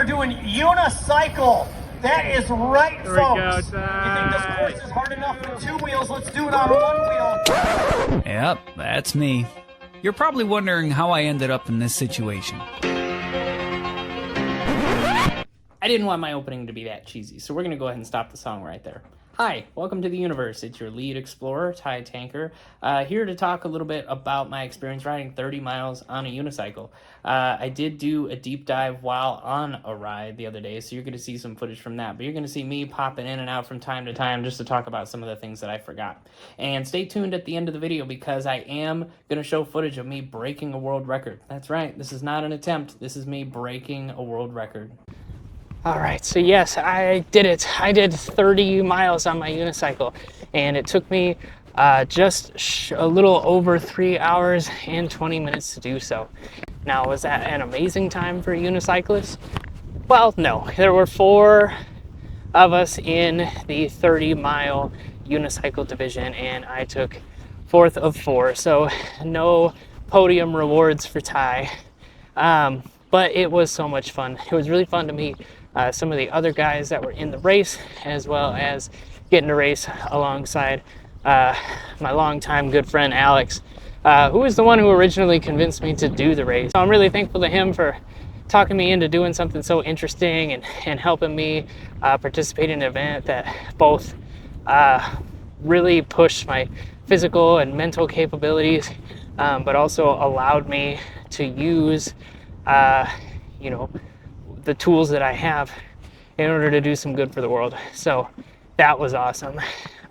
are doing unicycle. That is right, folks. You think this course is hard enough with 2 wheels? Let's do it on 1 wheel. Yep, that's me. You're probably wondering how I ended up in this situation. I didn't want my opening to be that cheesy, so we're going to go ahead and stop the song right there. Hi, welcome to the Uni Verse. It's your lead explorer, Ty Tanker, here to talk a little bit about my experience riding 30 miles on a unicycle. I did do a deep dive while on a ride the other day, so you're going to see some footage from that. But you're going to see me popping in and out from time to time just to talk about some of the things that I forgot. And stay tuned at the end of the video because I am going to show footage of me breaking a world record. That's right, this is not an attempt. This is me breaking a world record. All right, so yes, I did it. I did 30 miles on my unicycle, and it took me just a little over 3 hours and 20 minutes to do so. Now, was that an amazing time for a unicyclist? Well, no. There were 4 of us in the 30-mile unicycle division, and I took 4th of 4, so no podium rewards for Ty. But it was so much fun. It was really fun to meet some of the other guys that were in the race, as well as getting to race alongside my longtime good friend Alex, who was the one who originally convinced me to do the race. So I'm really thankful to him for talking me into doing something so interesting and helping me participate in an event that both really pushed my physical and mental capabilities, but also allowed me to use the tools that I have in order to do some good for the world. So that was awesome.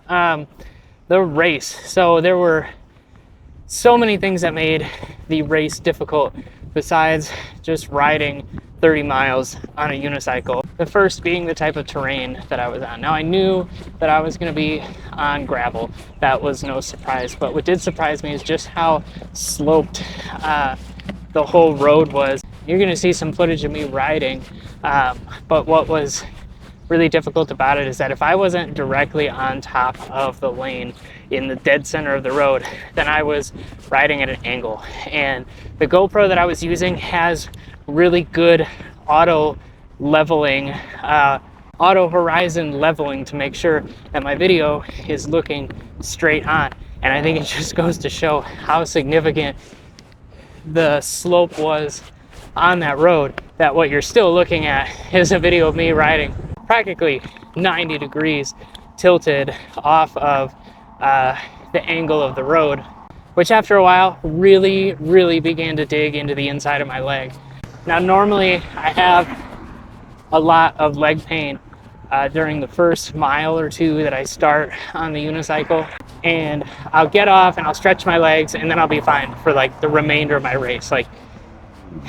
The race. So there were so many things that made the race difficult besides just riding 30 miles on a unicycle. The first being the type of terrain that I was on. Now I knew that I was going to be on gravel. That was no surprise. But what did surprise me is just how sloped the whole road was. You're going to see some footage of me riding, but what was really difficult about it is that if I wasn't directly on top of the lane in the dead center of the road, then I was riding at an angle. And the GoPro that I was using has really good auto leveling, auto horizon leveling to make sure that my video is looking straight on. And I think it just goes to show how significant the slope was on that road, that what you're still looking at is a video of me riding practically 90 degrees tilted off of the angle of the road, which after a while really began to dig into the inside of my leg. Now normally I have a lot of leg pain during the first mile or 2 that I start on the unicycle, and I'll get off and I'll stretch my legs and then I'll be fine for like the remainder of my race. Like,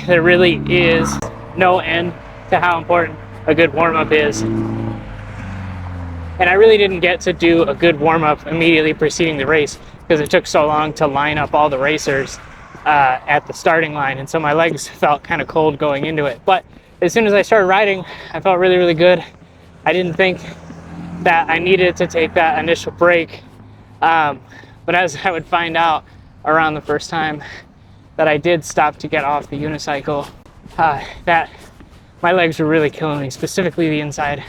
there really is no end to how important a good warm-up is. And I really didn't get to do a good warm-up immediately preceding the race because it took so long to line up all the racers at the starting line, and so my legs felt kind of cold going into it. But as soon as I started riding, I felt really good. I didn't think that I needed to take that initial break, but as I would find out around the first time that I did stop to get off the unicycle, that my legs were really killing me, specifically the inside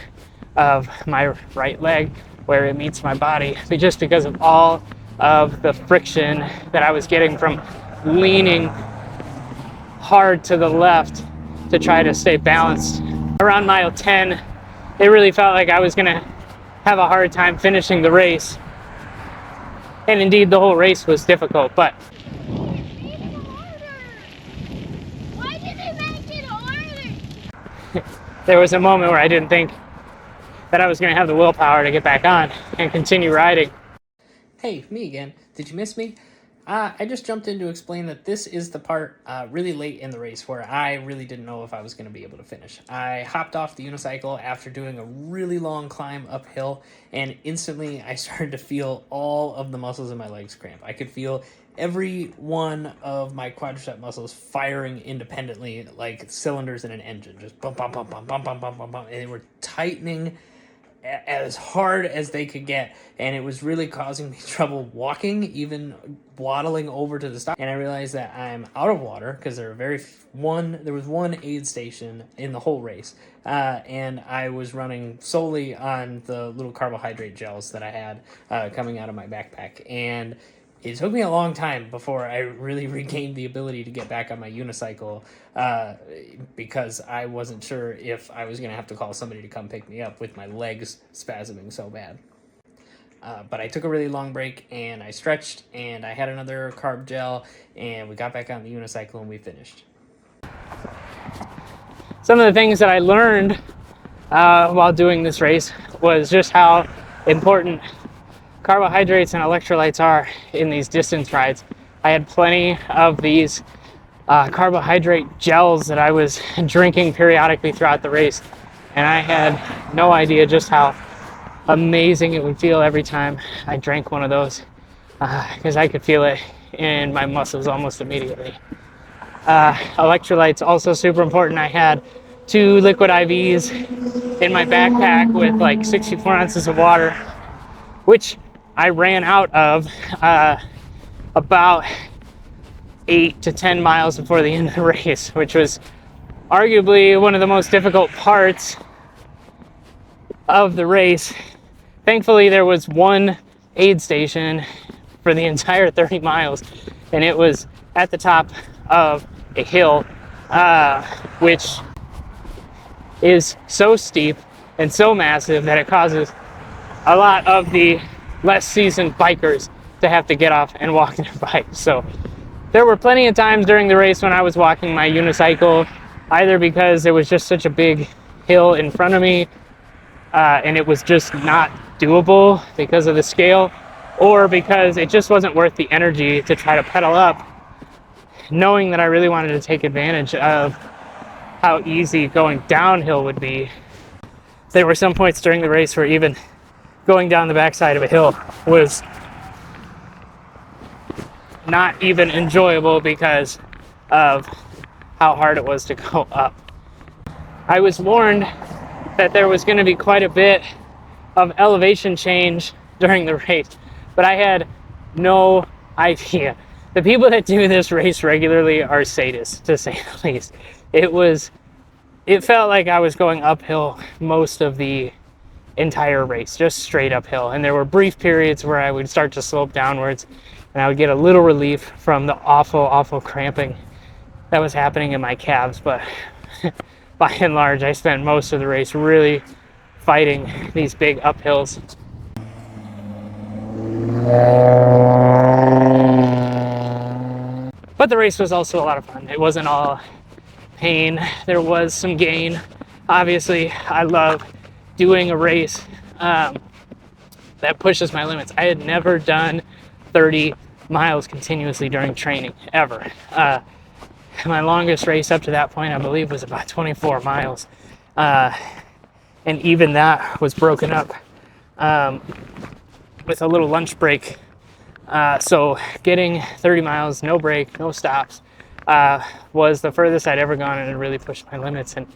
of my right leg where it meets my body, just because of all of the friction that I was getting from leaning hard to the left to try to stay balanced. Around mile 10, it really felt like I was gonna have a hard time finishing the race. And indeed, the whole race was difficult, but there was a moment where I didn't think that I was going to have the willpower to get back on and continue riding. Hey, me again. Did you miss me? I just jumped in to explain that this is the part really late in the race where I really didn't know if I was going to be able to finish. I hopped off the unicycle after doing a really long climb uphill, and instantly I started to feel all of the muscles in my legs cramp. I could feel every one of my quadricep muscles firing independently like cylinders in an engine, just bump, bump, bump, bump, bump, bump, bump, bump, bump, and they were tightening as hard as they could get, and it was really causing me trouble walking, even waddling over to the stop. And I realized that I'm out of water because there was one aid station in the whole race, and I was running solely on the little carbohydrate gels that I had coming out of my backpack. And it took me a long time before I really regained the ability to get back on my unicycle, because I wasn't sure if I was going to have to call somebody to come pick me up with my legs spasming so bad. But I took a really long break, and I stretched, and I had another carb gel, and we got back on the unicycle, and we finished. Some of the things that I learned while doing this race was just how important carbohydrates and electrolytes are in these distance rides. I had plenty of these carbohydrate gels that I was drinking periodically throughout the race, and I had no idea just how amazing it would feel every time I drank one of those, because I could feel it in my muscles almost immediately. Electrolytes also super important. I had 2 liquid IVs in my backpack with like 64 ounces of water, which I ran out of about 8 to 10 miles before the end of the race, which was arguably one of the most difficult parts of the race. Thankfully, there was one aid station for the entire 30 miles, and it was at the top of a hill, which is so steep and so massive that it causes a lot of the less seasoned bikers to have to get off and walk their bikes. So there were plenty of times during the race when I was walking my unicycle, either because there was just such a big hill in front of me and it was just not doable because of the scale, or because it just wasn't worth the energy to try to pedal up, knowing that I really wanted to take advantage of how easy going downhill would be. There were some points during the race where even going down the backside of a hill was not even enjoyable because of how hard it was to go up. I was warned that there was going to be quite a bit of elevation change during the race, but I had no idea. The people that do this race regularly are sadists, to say the least. It felt like I was going uphill most of the entire race, just straight uphill. And there were brief periods where I would start to slope downwards, and I would get a little relief from the awful cramping that was happening in my calves. But by and large, I spent most of the race really fighting these big uphills. But the race was also a lot of fun. It wasn't all pain. There was some gain. Obviously, I love doing a race that pushes my limits. I had never done 30 miles continuously during training, ever. My longest race up to that point, I believe, was about 24 miles. And even that was broken up with a little lunch break. So getting 30 miles, no break, no stops, was the furthest I'd ever gone, and it really pushed my limits. And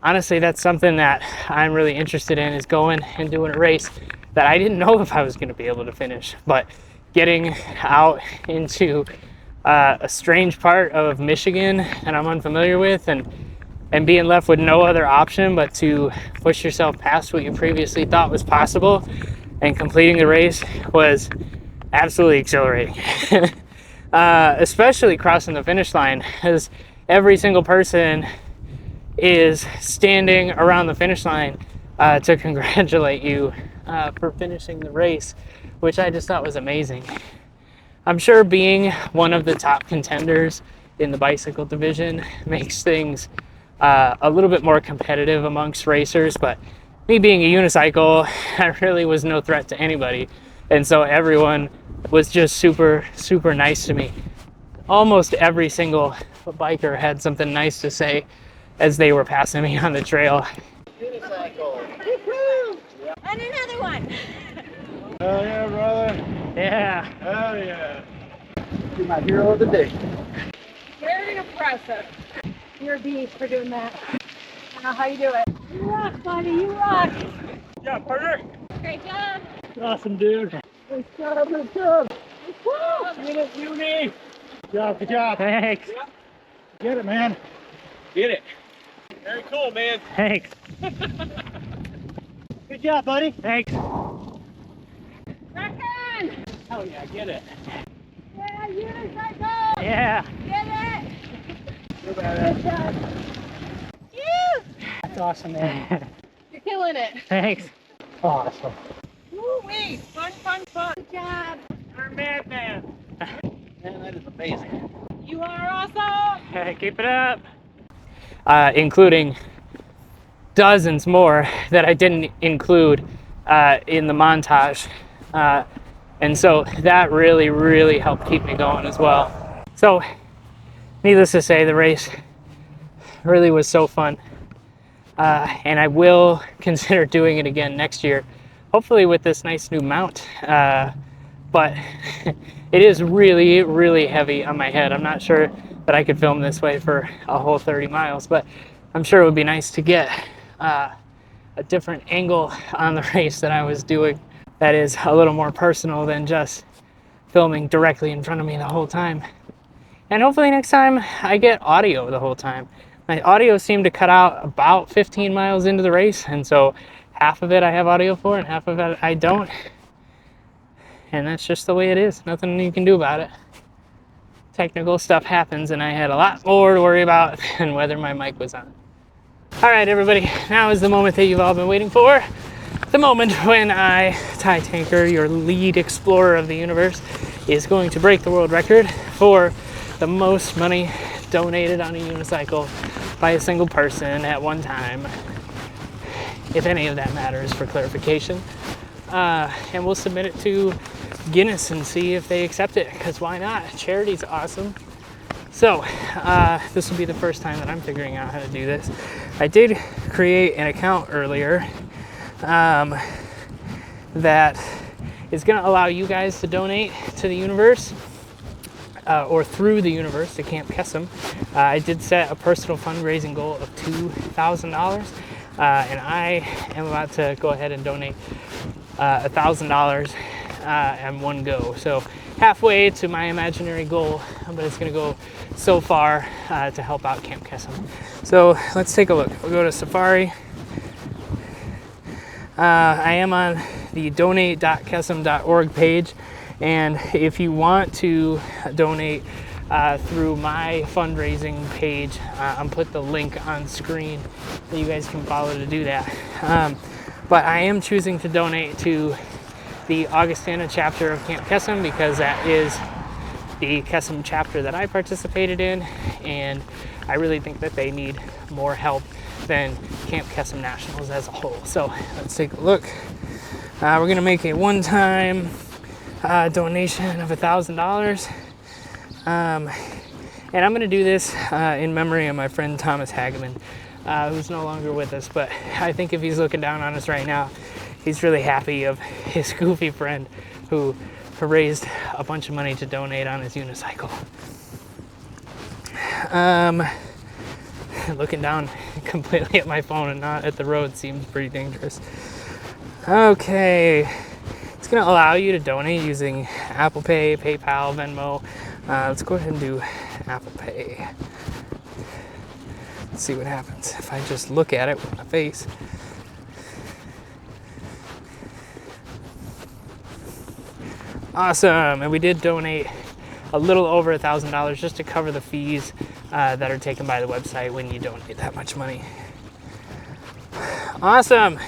honestly, that's something that I'm really interested in, is going and doing a race that I didn't know if I was going to be able to finish. But getting out into a strange part of Michigan that I'm unfamiliar with, and being left with no other option but to push yourself past what you previously thought was possible, and completing the race was absolutely exhilarating. Especially crossing the finish line, as every single person is standing around the finish line to congratulate you for finishing the race, which I just thought was amazing. I'm sure being one of the top contenders in the bicycle division makes things a little bit more competitive amongst racers, but me being a unicycle, I really was no threat to anybody, and so everyone was just super nice to me. Almost every single biker had something nice to say as they were passing me on the trail. Unicycle. And another one. Hell yeah, brother. Yeah. Hell yeah. You're my hero of the day. Very impressive. You're a beast for doing that. I don't know how you do it. You rock, buddy, you rock. Yeah, partner. Great job. Awesome, dude. Good job, good job. Get it, Uni. Good job. Thanks. Get it, man. Get it. Very cool, man. Thanks. Good job, buddy. Thanks. Reckon. Oh yeah, get it. Yeah, unicycle. Yeah. Get it. Good bad. job. You. That's awesome, man. You're killing it. Thanks. Awesome. Woo-wee. Fun, fun, fun. Good job. You're a madman. Man, that is amazing. You are awesome. Keep it up. Including dozens more that I didn't include in the montage. And so that really helped keep me going as well. So, needless to say, the race really was so fun. And I will consider doing it again next year, hopefully with this nice new mount. But it is really heavy on my head. I'm not sure that I could film this way for a whole 30 miles, but I'm sure it would be nice to get a different angle on the race that I was doing that is a little more personal than just filming directly in front of me the whole time. And hopefully next time I get audio the whole time. My audio seemed to cut out about 15 miles into the race, and so half of it I have audio for and half of it I don't. And that's just the way it is. Nothing you can do about it. Technical stuff happens, and I had a lot more to worry about than whether my mic was on. All right, everybody, now is the moment that you've all been waiting for. The moment when I, Ty Tanker, your lead explorer of the universe, is going to break the world record for the most money donated on a unicycle by a single person at one time, if any of that matters for clarification. And we'll submit it to Guinness and see if they accept it, because why not? Charity's awesome. So this will be the first time that I'm figuring out how to do this. I did create an account earlier that is going to allow you guys to donate to the universe or through the universe to Camp Kesem. I did set a personal fundraising goal of $2,000, and I am about to go ahead and donate $1,000 in one go. So halfway to my imaginary goal, but it's going to go so far to help out Camp Kesem. So let's take a look. We'll go to Safari. I am on the donate.kesem.org page, and if you want to donate through my fundraising page, I'll put the link on screen that you guys can follow to do that. But I am choosing to donate to the Augustana chapter of Camp Kesem because that is the Kesem chapter that I participated in, and I really think that they need more help than Camp Kesem Nationals as a whole. So let's take a look. We're gonna make a one-time donation of $1,000. And I'm gonna do this in memory of my friend Thomas Hageman, who's no longer with us, but I think if he's looking down on us right now, he's really happy of his goofy friend who raised a bunch of money to donate on his unicycle. Looking down completely at my phone and not at the road seems pretty dangerous. Okay, it's gonna allow you to donate using Apple Pay, PayPal, Venmo. Let's go ahead and do Apple Pay. Let's see what happens if I just look at it with my face. Awesome, and we did donate a little over $1,000 just to cover the fees that are taken by the website when you donate that much money. Awesome.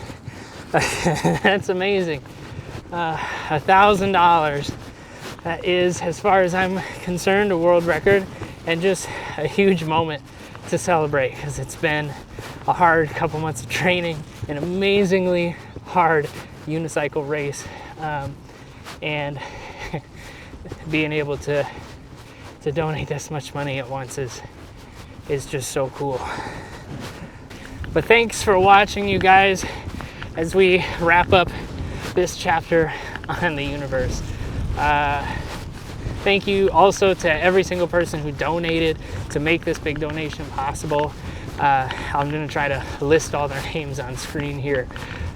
That's amazing. $1,000. That is, as far as I'm concerned, a world record and just a huge moment to celebrate because it's been a hard couple months of training, an amazingly hard unicycle race, and being able to donate this much money at once is just so cool. But thanks for watching, you guys, as we wrap up this chapter on the universe. Thank you also to every single person who donated to make this big donation possible. I'm going to try to list all their names on screen here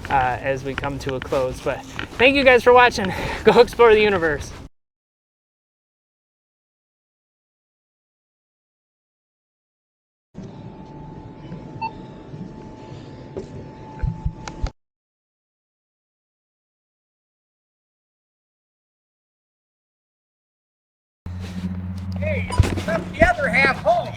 as we come to a close. But thank you guys for watching. Go explore the universe. Hey, left the other half home.